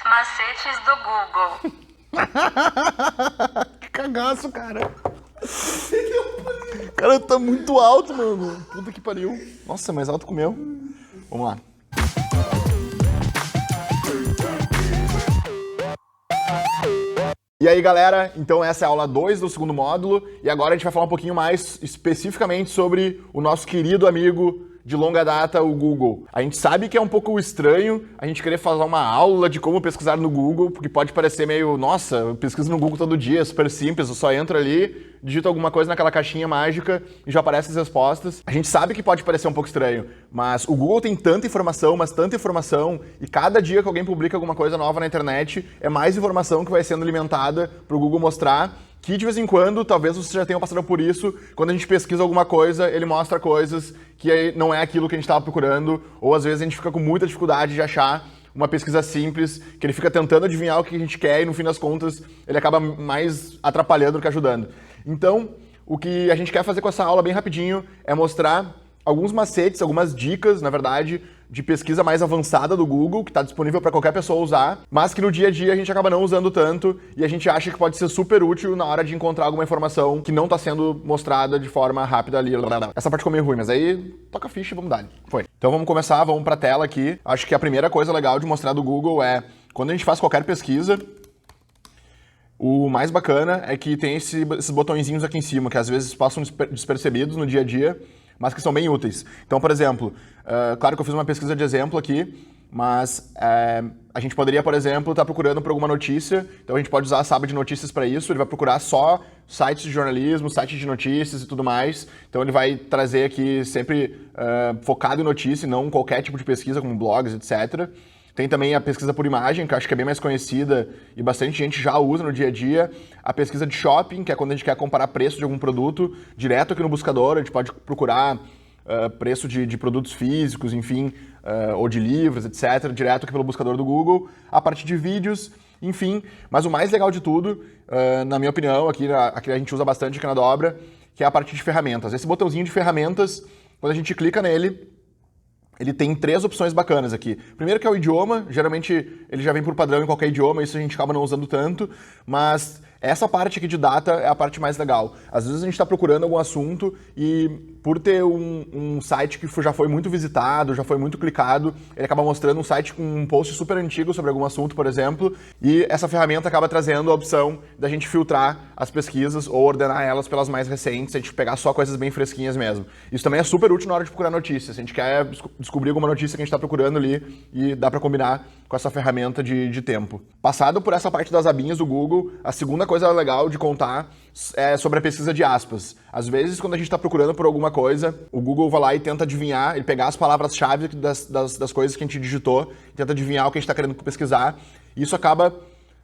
macetes do Google. Que cagaço, cara. Cara, tá muito alto, mano. Puta que pariu. Nossa, mais alto que o meu. Vamos lá. E aí, galera, então essa é a aula 2 do segundo módulo, e agora a gente vai falar um pouquinho mais especificamente sobre o nosso querido amigo de longa data, o Google. A gente sabe que é um pouco estranho a gente querer fazer uma aula de como pesquisar no Google, porque pode parecer meio, nossa, eu pesquiso no Google todo dia, é super simples, eu só entro ali, digito alguma coisa naquela caixinha mágica e já aparecem as respostas. A gente sabe que pode parecer um pouco estranho, mas o Google tem tanta informação, mas tanta informação, e cada dia que alguém publica alguma coisa nova na internet, é mais informação que vai sendo alimentada para o Google mostrar que de vez em quando, talvez vocês já tenham passado por isso, quando a gente pesquisa alguma coisa, ele mostra coisas que não é aquilo que a gente estava procurando, ou às vezes a gente fica com muita dificuldade de achar uma pesquisa simples, que ele fica tentando adivinhar o que a gente quer e no fim das contas ele acaba mais atrapalhando do que ajudando. Então, o que a gente quer fazer com essa aula bem rapidinho é mostrar alguns macetes, algumas dicas, na verdade, de pesquisa mais avançada do Google, que está disponível para qualquer pessoa usar, mas que no dia a dia a gente acaba não usando tanto e a gente acha que pode ser super útil na hora de encontrar alguma informação que não está sendo mostrada de forma rápida ali. Essa parte ficou meio ruim, mas aí toca a ficha e vamos dar. Foi. Então vamos começar, vamos para a tela aqui. Acho que a primeira coisa legal de mostrar do Google é, quando a gente faz qualquer pesquisa, o mais bacana é que tem esses botõezinhos aqui em cima, que às vezes passam despercebidos no dia a dia, mas que são bem úteis. Então, por exemplo, claro que eu fiz uma pesquisa de exemplo aqui, mas a gente poderia, por exemplo, estar procurando por alguma notícia, então a gente pode usar a aba de notícias para isso, ele vai procurar só sites de jornalismo, sites de notícias e tudo mais, então ele vai trazer aqui sempre focado em notícia, e não qualquer tipo de pesquisa, como blogs, etc. Tem também a pesquisa por imagem, que eu acho que é bem mais conhecida e bastante gente já usa no dia a dia. A pesquisa de shopping, que é quando a gente quer comparar preço de algum produto direto aqui no buscador, a gente pode procurar preço de produtos físicos, enfim, ou de livros, etc., direto aqui pelo buscador do Google. A parte de vídeos, enfim. Mas o mais legal de tudo, na minha opinião, aqui a gente usa bastante aqui na Dobra, que é a parte de ferramentas. Esse botãozinho de ferramentas, quando a gente clica nele, ele tem 3 opções bacanas aqui. Primeiro que é o idioma, geralmente ele já vem por padrão em qualquer idioma, isso a gente acaba não usando tanto, mas essa parte aqui de data é a parte mais legal. Às vezes a gente está procurando algum assunto e por ter um site que já foi muito visitado, já foi muito clicado, ele acaba mostrando um site com um post super antigo sobre algum assunto, por exemplo, e essa ferramenta acaba trazendo a opção da gente filtrar as pesquisas ou ordenar elas pelas mais recentes, a gente pegar só coisas bem fresquinhas mesmo. Isso também é super útil na hora de procurar notícias. A gente quer descobrir alguma notícia que a gente está procurando ali e dá para combinar com essa ferramenta de tempo. Passado por essa parte das abinhas do Google, a segunda coisa legal de contar é sobre a pesquisa de aspas. Às vezes, quando a gente está procurando por alguma coisa, o Google vai lá e tenta adivinhar, ele pegar as palavras-chave das coisas que a gente digitou, tenta adivinhar o que a gente está querendo pesquisar. E isso acaba,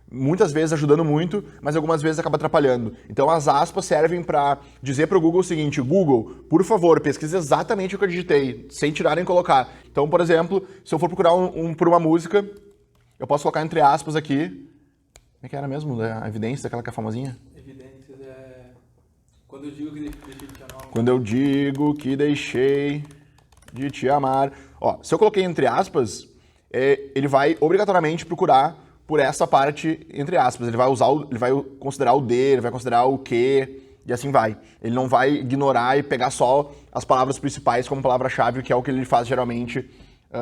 muitas vezes, ajudando muito, mas algumas vezes acaba atrapalhando. Então, as aspas servem para dizer para o Google o seguinte: Google, por favor, pesquise exatamente o que eu digitei, sem tirar nem colocar. Então, por exemplo, se eu for procurar por uma música, eu posso colocar entre aspas aqui. Como é que era mesmo? A evidência, aquela que é famosinha? Evidências é... Quando eu digo que deixei de te amar. Quando eu digo que deixei de te amar. Ó, se eu coloquei entre aspas, ele vai obrigatoriamente procurar por essa parte entre aspas. Ele vai considerar o de, ele vai considerar o que, e assim vai. Ele não vai ignorar e pegar só as palavras principais como palavra-chave, que é o que ele faz geralmente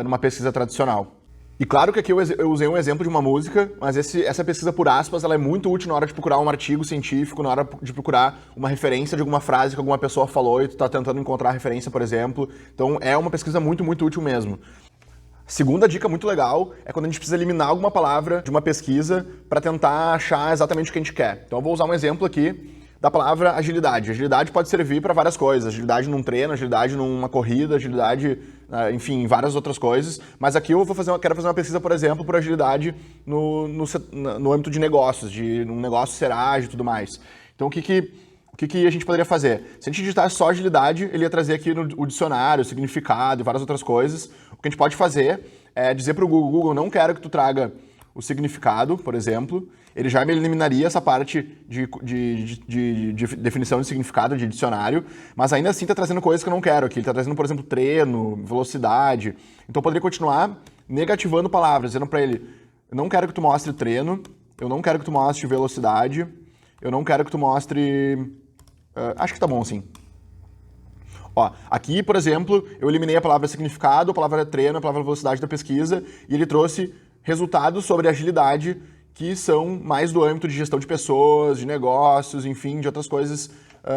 numa pesquisa tradicional. E claro que aqui eu usei um exemplo de uma música, mas essa pesquisa por aspas ela é muito útil na hora de procurar um artigo científico, na hora de procurar uma referência de alguma frase que alguma pessoa falou e tu está tentando encontrar a referência, por exemplo. Então é uma pesquisa muito, muito útil mesmo. Segunda dica muito legal é quando a gente precisa eliminar alguma palavra de uma pesquisa para tentar achar exatamente o que a gente quer. Então eu vou usar um exemplo aqui da palavra agilidade. Agilidade pode servir para várias coisas. Agilidade num treino, agilidade numa corrida, agilidade, enfim, várias outras coisas. Mas aqui eu quero fazer uma pesquisa, por exemplo, por agilidade no âmbito de negócios, de um negócio ser ágil e tudo mais. Então o que a gente poderia fazer? Se a gente digitasse só agilidade, ele ia trazer aqui o dicionário, o significado e várias outras coisas. O que a gente pode fazer é dizer para o Google, não quero que tu traga o significado, por exemplo, ele já me eliminaria essa parte de definição de significado, de dicionário, mas ainda assim está trazendo coisas que eu não quero aqui. Ele está trazendo, por exemplo, treino, velocidade. Então eu poderia continuar negativando palavras, dizendo para ele, eu não quero que tu mostre treino, eu não quero que tu mostre velocidade, eu não quero que tu mostre... acho que tá bom assim. Ó, aqui, por exemplo, eu eliminei a palavra significado, a palavra treino, a palavra velocidade da pesquisa, e ele trouxe resultados sobre agilidade que são mais do âmbito de gestão de pessoas, de negócios, enfim, de outras coisas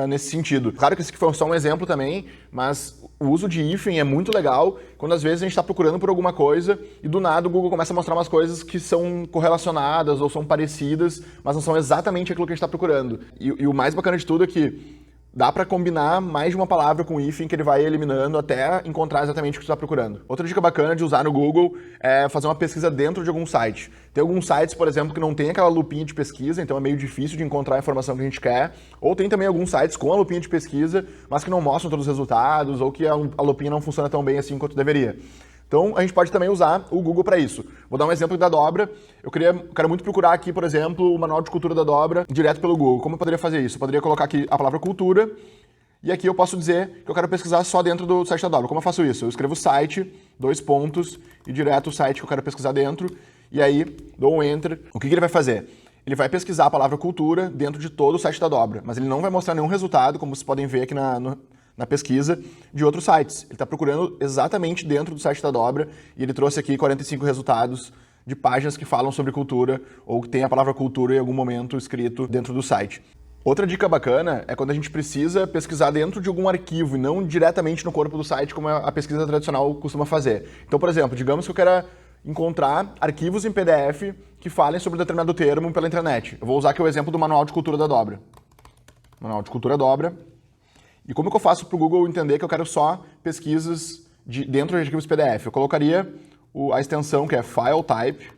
nesse sentido. Claro que esse aqui foi só um exemplo também, mas o uso de hífen é muito legal quando às vezes a gente está procurando por alguma coisa e do nada o Google começa a mostrar umas coisas que são correlacionadas ou são parecidas, mas não são exatamente aquilo que a gente está procurando. E o mais bacana de tudo é que dá para combinar mais de uma palavra com o hífen que ele vai eliminando até encontrar exatamente o que você está procurando. Outra dica bacana de usar no Google é fazer uma pesquisa dentro de algum site. Tem alguns sites, por exemplo, que não tem aquela lupinha de pesquisa, então é meio difícil de encontrar a informação que a gente quer. Ou tem também alguns sites com a lupinha de pesquisa, mas que não mostram todos os resultados, ou que a lupinha não funciona tão bem assim quanto deveria. Então, a gente pode também usar o Google para isso. Vou dar um exemplo da dobra. Eu quero muito procurar aqui, por exemplo, o manual de cultura da dobra direto pelo Google. Como eu poderia fazer isso? Eu poderia colocar aqui a palavra cultura e aqui eu posso dizer que eu quero pesquisar só dentro do site da dobra. Como eu faço isso? Eu escrevo site, 2 pontos e direto o site que eu quero pesquisar dentro e aí dou um enter. O que ele vai fazer? Ele vai pesquisar a palavra cultura dentro de todo o site da dobra, mas ele não vai mostrar nenhum resultado, como vocês podem ver aqui na pesquisa de outros sites. Ele está procurando exatamente dentro do site da dobra e ele trouxe aqui 45 resultados de páginas que falam sobre cultura ou que tem a palavra cultura em algum momento escrito dentro do site. Outra dica bacana é quando a gente precisa pesquisar dentro de algum arquivo e não diretamente no corpo do site, como a pesquisa tradicional costuma fazer. Então, por exemplo, digamos que eu quero encontrar arquivos em PDF que falem sobre determinado termo pela internet. Eu vou usar aqui o exemplo do Manual de Cultura da Dobra. Manual de Cultura Dobra. E como que eu faço para o Google entender que eu quero só pesquisas dentro de arquivos PDF? Eu colocaria a extensão que é File Type,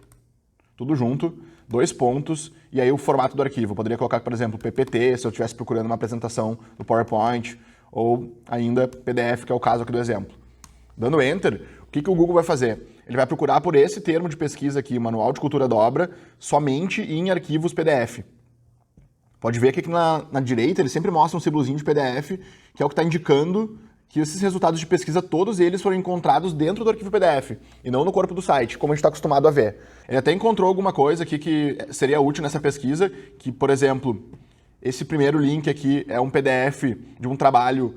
tudo junto, 2 pontos, e aí o formato do arquivo. Eu poderia colocar, por exemplo, PPT, se eu estivesse procurando uma apresentação do PowerPoint, ou ainda PDF, que é o caso aqui do exemplo. Dando Enter, o que o Google vai fazer? Ele vai procurar por esse termo de pesquisa aqui, Manual de Cultura Dobra, somente em arquivos PDF. Pode ver que aqui na direita ele sempre mostra um símbolozinho de PDF, que é o que está indicando que esses resultados de pesquisa, todos eles foram encontrados dentro do arquivo PDF, e não no corpo do site, como a gente está acostumado a ver. Ele até encontrou alguma coisa aqui que seria útil nessa pesquisa, que, por exemplo, esse primeiro link aqui é um PDF de um trabalho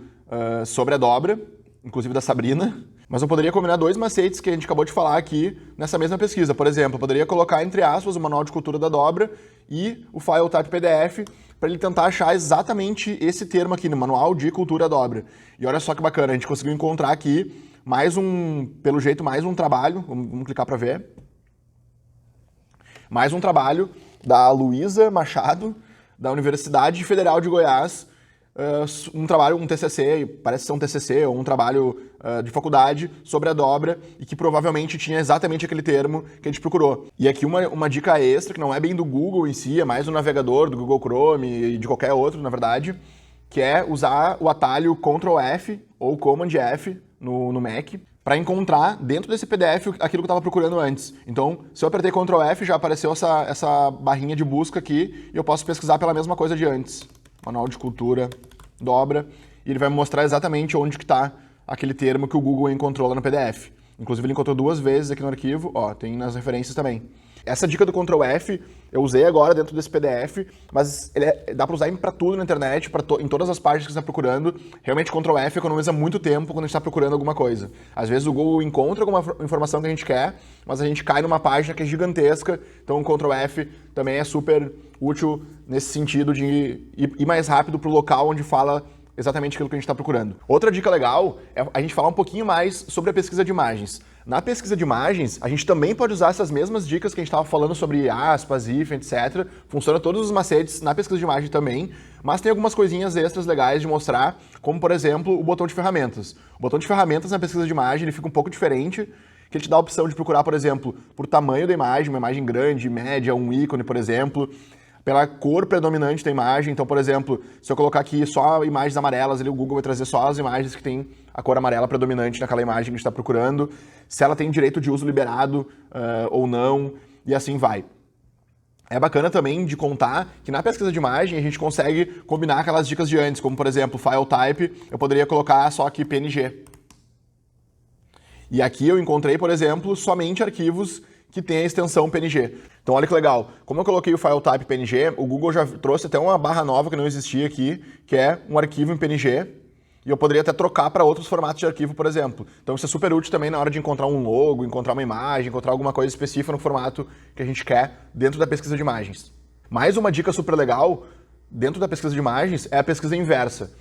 sobre a dobra, inclusive da Sabrina, mas eu poderia combinar 2 macetes que a gente acabou de falar aqui nessa mesma pesquisa. Por exemplo, eu poderia colocar entre aspas o Manual de Cultura da Dobra e o File Type PDF para ele tentar achar exatamente esse termo aqui no Manual de Cultura Dobra. E olha só que bacana, a gente conseguiu encontrar aqui pelo jeito, mais um trabalho, vamos clicar para ver. Mais um trabalho da Luísa Machado, da Universidade Federal de Goiás, um TCC, parece ser um TCC ou um trabalho de faculdade sobre a dobra e que provavelmente tinha exatamente aquele termo que a gente procurou. E aqui uma dica extra, que não é bem do Google em si, é mais do navegador, do Google Chrome e de qualquer outro, na verdade, que é usar o atalho Ctrl F ou Command F no Mac para encontrar dentro desse PDF aquilo que eu estava procurando antes. Então, se eu apertei Ctrl F, já apareceu essa barrinha de busca aqui e eu posso pesquisar pela mesma coisa de antes. Manual de Cultura, dobra, e ele vai me mostrar exatamente onde que está aquele termo que o Google encontrou lá no PDF. Inclusive, ele encontrou 2 vezes aqui no arquivo, ó, tem nas referências também. Essa dica do Ctrl F eu usei agora dentro desse PDF, mas dá para usar para tudo na internet, em todas as páginas que você está procurando. Realmente, Ctrl F economiza muito tempo quando a gente está procurando alguma coisa. Às vezes o Google encontra alguma informação que a gente quer, mas a gente cai numa página que é gigantesca, então o Ctrl F também é super útil nesse sentido de ir mais rápido para o local onde fala exatamente aquilo que a gente está procurando. Outra dica legal é a gente falar um pouquinho mais sobre a pesquisa de imagens. Na pesquisa de imagens, a gente também pode usar essas mesmas dicas que a gente estava falando sobre aspas, hífen, etc. Funciona todos os macetes na pesquisa de imagem também, mas tem algumas coisinhas extras legais de mostrar, como, por exemplo, o botão de ferramentas. O botão de ferramentas na pesquisa de imagem ele fica um pouco diferente, que ele te dá a opção de procurar, por exemplo, por tamanho da imagem, uma imagem grande, média, um ícone, por exemplo, pela cor predominante da imagem. Então, por exemplo, se eu colocar aqui só imagens amarelas, o Google vai trazer só as imagens que têm a cor amarela predominante naquela imagem que a gente está procurando, se ela tem direito de uso liberado ou não, e assim vai. É bacana também de contar que na pesquisa de imagem a gente consegue combinar aquelas dicas de antes, como por exemplo, File Type, eu poderia colocar só aqui PNG. E aqui eu encontrei, por exemplo, somente arquivos que tem a extensão PNG. Então olha que legal, como eu coloquei o file type PNG, o Google já trouxe até uma barra nova que não existia aqui, que é um arquivo em PNG, e eu poderia até trocar para outros formatos de arquivo, por exemplo. Então isso é super útil também na hora de encontrar um logo, encontrar uma imagem, encontrar alguma coisa específica no formato que a gente quer dentro da pesquisa de imagens. Mais uma dica super legal dentro da pesquisa de imagens é a pesquisa inversa.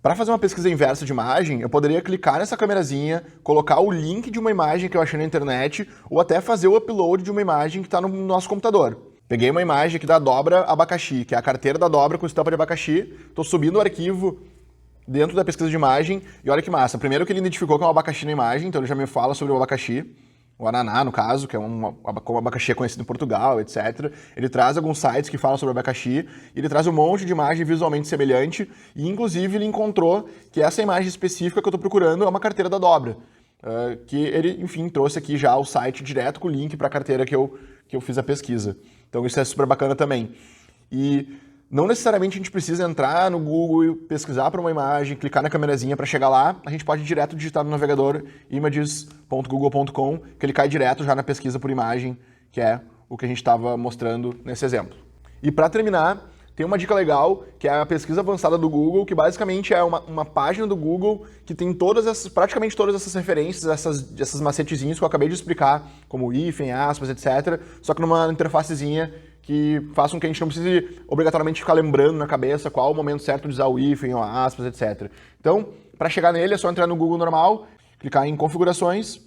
Para fazer uma pesquisa inversa de imagem, eu poderia clicar nessa câmerazinha, colocar o link de uma imagem que eu achei na internet, ou até fazer o upload de uma imagem que está no nosso computador. Peguei uma imagem aqui da dobra abacaxi, que é a carteira da dobra com estampa de abacaxi, estou subindo o arquivo dentro da pesquisa de imagem, e olha que massa. Primeiro que ele identificou que é um abacaxi na imagem, então ele já me fala sobre o abacaxi, o ananá, no caso, que é como abacaxi é conhecido em Portugal, etc. Ele traz alguns sites que falam sobre o abacaxi, e ele traz um monte de imagem visualmente semelhante, e inclusive ele encontrou que essa imagem específica que eu estou procurando é uma carteira da dobra. Que ele, enfim, trouxe aqui já o site direto com o link para a carteira que eu fiz a pesquisa. Então isso é super bacana também. E não necessariamente a gente precisa entrar no Google e pesquisar para uma imagem, clicar na câmerazinha para chegar lá. A gente pode direto digitar no navegador images.google.com, que ele cai direto já na pesquisa por imagem, que é o que a gente estava mostrando nesse exemplo. E para terminar, tem uma dica legal, que é a pesquisa avançada do Google, que basicamente é uma página do Google que tem praticamente todas essas referências, esses macetezinhos que eu acabei de explicar, como hífen, aspas, etc., só que numa interfacezinha que faça com que a gente não precise obrigatoriamente ficar lembrando na cabeça qual o momento certo de usar o hífen ou aspas, etc. Então, para chegar nele é só entrar no Google normal, clicar em configurações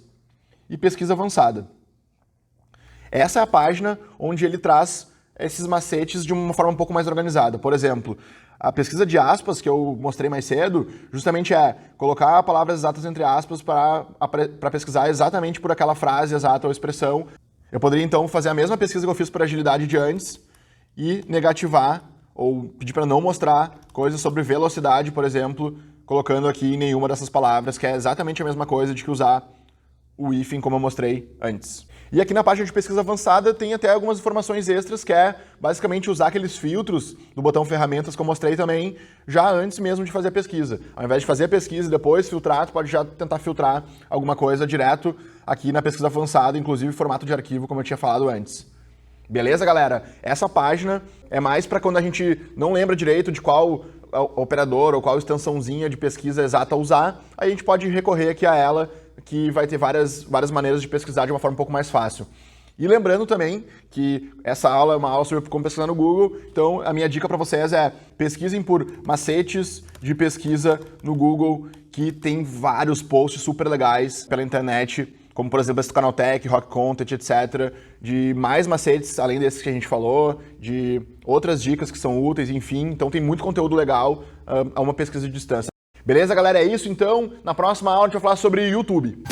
e pesquisa avançada. Essa é a página onde ele traz esses macetes de uma forma um pouco mais organizada. Por exemplo, a pesquisa de aspas, que eu mostrei mais cedo, justamente é colocar palavras exatas entre aspas para pesquisar exatamente por aquela frase exata ou expressão. Eu poderia, então, fazer a mesma pesquisa que eu fiz por agilidade de antes e negativar ou pedir para não mostrar coisas sobre velocidade, por exemplo, colocando aqui nenhuma dessas palavras, que é exatamente a mesma coisa de que usar o hífen como eu mostrei antes. E aqui na página de pesquisa avançada tem até algumas informações extras, que é basicamente usar aqueles filtros do botão ferramentas que eu mostrei também, já antes mesmo de fazer a pesquisa. Ao invés de fazer a pesquisa e depois filtrar, tu pode já tentar filtrar alguma coisa direto aqui na pesquisa avançada, inclusive formato de arquivo, como eu tinha falado antes. Beleza, galera? Essa página é mais para quando a gente não lembra direito de qual operador ou qual extensãozinha de pesquisa exata usar, aí a gente pode recorrer aqui a ela, que vai ter várias maneiras de pesquisar de uma forma um pouco mais fácil. E lembrando também que essa aula é uma aula sobre como pesquisar no Google, então a minha dica para vocês é pesquisem por macetes de pesquisa no Google, que tem vários posts super legais pela internet, como por exemplo esse do Canaltech, Rock Content, etc., de mais macetes, além desses que a gente falou, de outras dicas que são úteis, enfim, então tem muito conteúdo legal a uma pesquisa de distância. Beleza, galera? É isso então. Na próxima aula a gente vai falar sobre YouTube.